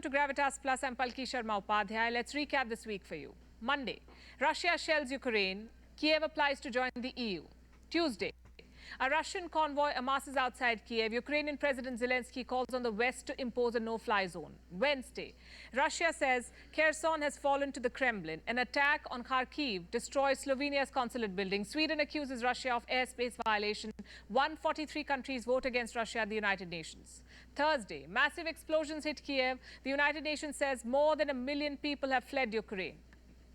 to Gravitas Plus. I'm Palki Sharma Upadhyay. Let's recap this week for you. Monday, Russia shells Ukraine. Kiev applies to join the EU. Tuesday, a Russian convoy amasses outside Kiev. Ukrainian President Zelensky calls on the West to impose a no-fly zone. Wednesday, Russia says Kherson has fallen to the Kremlin. An attack on Kharkiv destroys Slovenia's consulate building. Sweden accuses Russia of airspace violation. 143 countries vote against Russia at the United Nations. Thursday, massive explosions hit Kiev. The United Nations says more than 1 million people have fled Ukraine.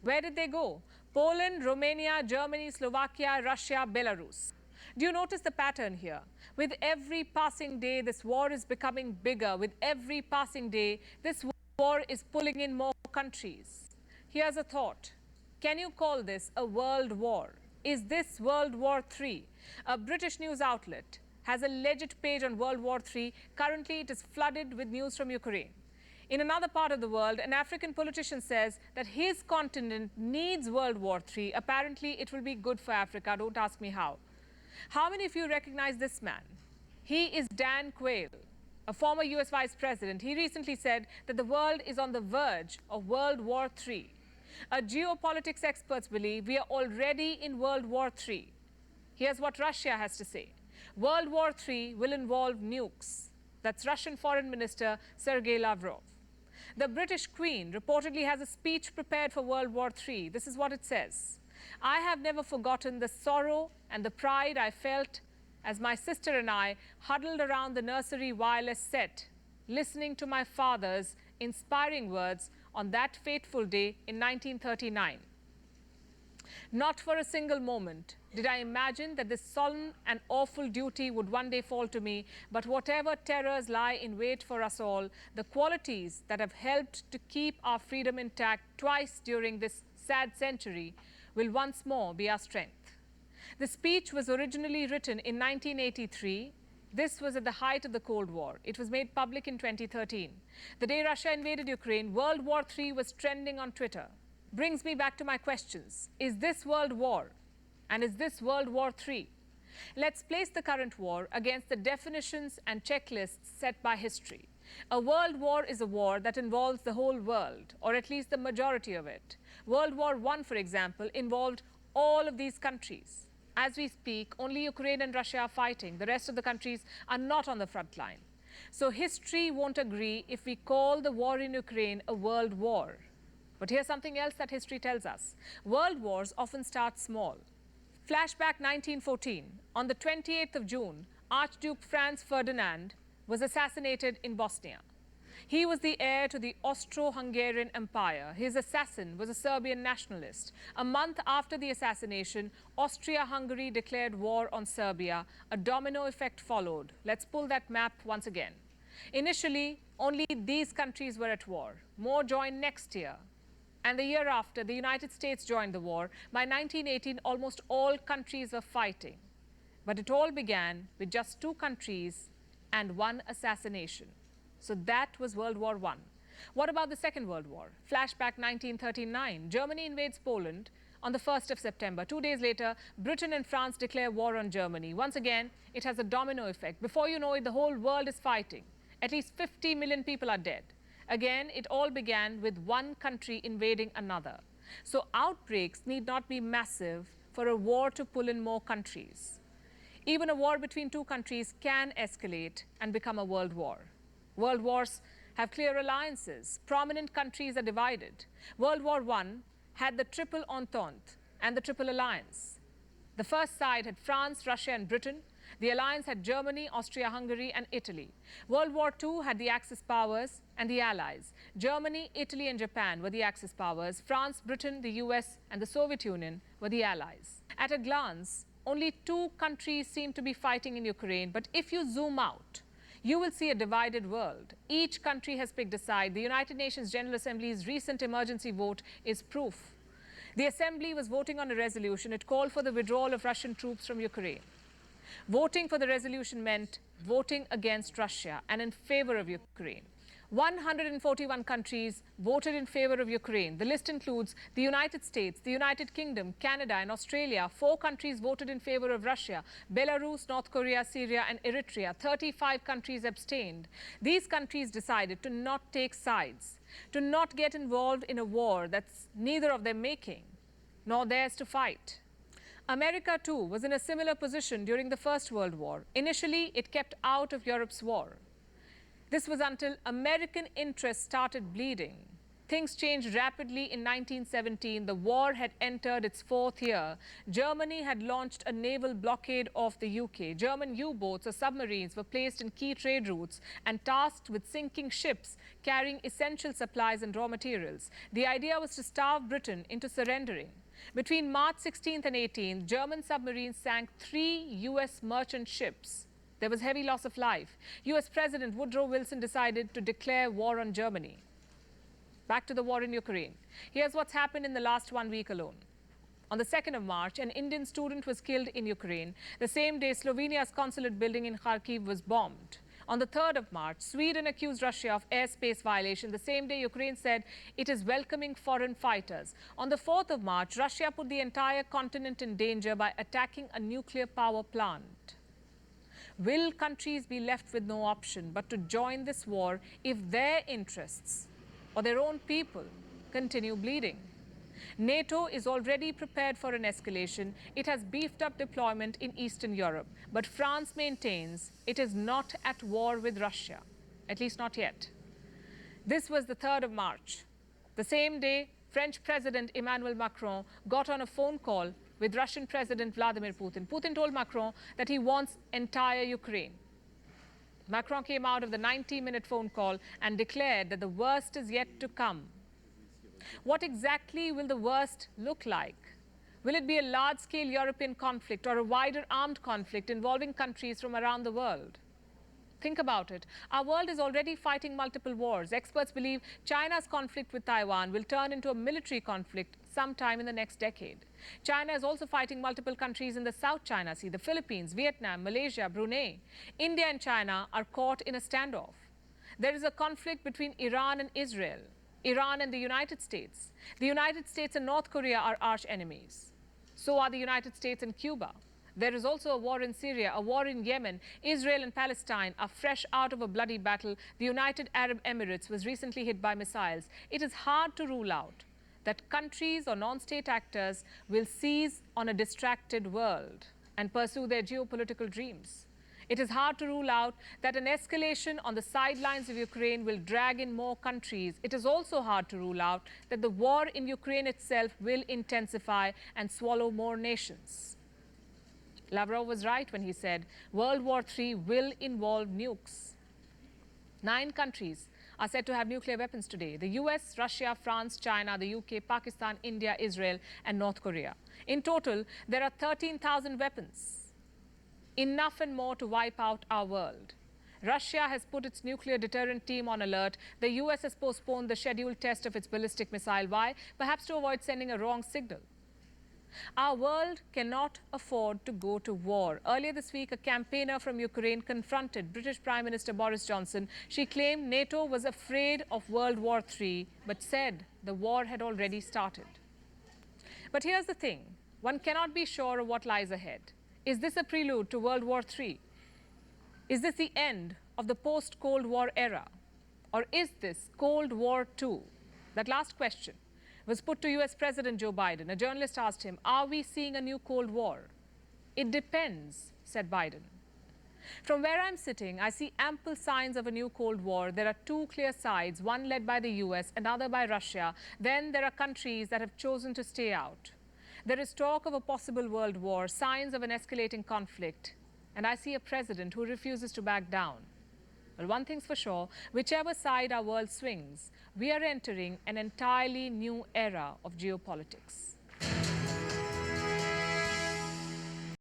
Where did they go? Poland, Romania, Germany, Slovakia, Russia, Belarus. Do you notice the pattern here? With every passing day, this war is becoming bigger. With every passing day, this war is pulling in more countries. Here's a thought. Can you call this a world war? Is this World War III? A British news outlet has a legit page on World War III. Currently, it is flooded with news from Ukraine. In another part of the world, an African politician says that his continent needs World War III. Apparently, it will be good for Africa. Don't ask me how. How many of you recognize this man? He is Dan Quayle, a former US Vice President. He recently said that the world is on the verge of World War III. Geopolitics experts believe we are already in World War III. Here's what Russia has to say. World War III will involve nukes. That's Russian Foreign Minister Sergei Lavrov. The British Queen reportedly has a speech prepared for World War III. This is what it says. I have never forgotten the sorrow and the pride I felt as my sister and I huddled around the nursery wireless set, listening to my father's inspiring words on that fateful day in 1939. Not for a single moment did I imagine that this solemn and awful duty would one day fall to me, but whatever terrors lie in wait for us all, the qualities that have helped to keep our freedom intact twice during this sad century will once more be our strength. The speech was originally written in 1983. This was at the height of the Cold War. It was made public in 2013. The day Russia invaded Ukraine, World War III was trending on Twitter. Brings me back to my questions. Is this World War? And is this World War III? Let's place the current war against the definitions and checklists set by history. A world war is a war that involves the whole world, or at least the majority of it. World War I, for example, involved all of these countries. As we speak, only Ukraine and Russia are fighting. The rest of the countries are not on the front line. So history won't agree if we call the war in Ukraine a world war. But here's something else that history tells us. World wars often start small. Flashback 1914. On the 28th of June, Archduke Franz Ferdinand was assassinated in Bosnia. He was the heir to the Austro-Hungarian Empire. His assassin was a Serbian nationalist. A month after the assassination, Austria-Hungary declared war on Serbia. A domino effect followed. Let's pull that map once again. Initially, only these countries were at war. More joined next year. And the year after, the United States joined the war. By 1918, almost all countries were fighting. But it all began with just 2 countries and 1 assassination. So that was World War I. What about the Second World War? Flashback 1939. Germany invades Poland on the 1st of September. 2 days later, Britain and France declare war on Germany. Once again, it has a domino effect. Before you know it, the whole world is fighting. At least 50 million people are dead. Again, it all began with one country invading another. So outbreaks need not be massive for a war to pull in more countries. Even a war between 2 countries can escalate and become a world war. World wars have clear alliances. Prominent countries are divided. World War I had the Triple Entente and the Triple Alliance. The first side had France, Russia, and Britain. The alliance had Germany, Austria-Hungary, and Italy. World War II had the Axis powers and the Allies. Germany, Italy, and Japan were the Axis powers. France, Britain, the US, and the Soviet Union were the Allies. At a glance, only 2 countries seem to be fighting in Ukraine. But if you zoom out, you will see a divided world. Each country has picked a side. The United Nations General Assembly's recent emergency vote is proof. The Assembly was voting on a resolution. It called for the withdrawal of Russian troops from Ukraine. Voting for the resolution meant voting against Russia and in favor of Ukraine. 141 countries voted in favor of Ukraine. The list includes the United States, the United Kingdom, Canada and Australia. 4 countries voted in favor of Russia: Belarus, North Korea, Syria and Eritrea. 35 countries abstained. These countries decided to not take sides, to not get involved in a war that's neither of them making, nor theirs to fight. America, too, was in a similar position during the First World War. Initially, it kept out of Europe's war. This was until American interests started bleeding. Things changed rapidly in 1917. The war had entered its 4th year. Germany had launched a naval blockade of the UK. German U-boats or submarines were placed in key trade routes and tasked with sinking ships carrying essential supplies and raw materials. The idea was to starve Britain into surrendering. Between March 16th and 18th, German submarines sank 3 US merchant ships. There was heavy loss of life. US President Woodrow Wilson decided to declare war on Germany. Back to the war in Ukraine. Here's what's happened in the last 1 week alone. On the 2nd of March, an Indian student was killed in Ukraine. The same day, Slovenia's consulate building in Kharkiv was bombed. On the 3rd of March, Sweden accused Russia of airspace violation. The same day, Ukraine said it is welcoming foreign fighters. On the 4th of March, Russia put the entire continent in danger by attacking a nuclear power plant. Will countries be left with no option but to join this war if their interests or their own people continue bleeding? NATO is already prepared for an escalation. It has beefed up deployment in Eastern Europe. But France maintains it is not at war with Russia, at least not yet. This was the 3rd of March. The same day, French President Emmanuel Macron got on a phone call with Russian President Vladimir Putin. Putin told Macron that he wants entire Ukraine. Macron came out of the 90-minute phone call and declared that the worst is yet to come. What exactly will the worst look like? Will it be a large-scale European conflict or a wider armed conflict involving countries from around the world? Think about it. Our world is already fighting multiple wars. Experts believe China's conflict with Taiwan will turn into a military conflict sometime in the next decade. China is also fighting multiple countries in the South China Sea: the Philippines, Vietnam, Malaysia, Brunei. India and China are caught in a standoff. There is a conflict between Iran and Israel, Iran and the United States. The United States and North Korea are arch enemies. So are the United States and Cuba. There is also a war in Syria, a war in Yemen. Israel and Palestine are fresh out of a bloody battle. The United Arab Emirates was recently hit by missiles. It is hard to rule out that countries or non-state actors will seize on a distracted world and pursue their geopolitical dreams. It is hard to rule out that an escalation on the sidelines of Ukraine will drag in more countries. It is also hard to rule out that the war in Ukraine itself will intensify and swallow more nations. Lavrov was right when he said World War III will involve nukes. 9 countries are said to have nuclear weapons today: the US, Russia, France, China, the UK, Pakistan, India, Israel and North Korea. In total, there are 13,000 weapons, enough and more to wipe out our world. Russia has put its nuclear deterrent team on alert. The US has postponed the scheduled test of its ballistic missile. Why? Perhaps to avoid sending a wrong signal. Our world cannot afford to go to war. Earlier this week, a campaigner from Ukraine confronted British Prime Minister Boris Johnson. She claimed NATO was afraid of World War III, but said the war had already started. But here's the thing. One cannot be sure of what lies ahead. Is this a prelude to World War III? Is this the end of the post-Cold War era? Or is this Cold War II? That last question was put to US President Joe Biden. A journalist asked him, are we seeing a new Cold War? It depends, said Biden. From where I'm sitting, I see ample signs of a new Cold War. There are 2 clear sides, one led by the US, another by Russia. Then there are countries that have chosen to stay out. There is talk of a possible world war, signs of an escalating conflict. And I see a president who refuses to back down. Well, one thing's for sure, whichever side our world swings, we are entering an entirely new era of geopolitics.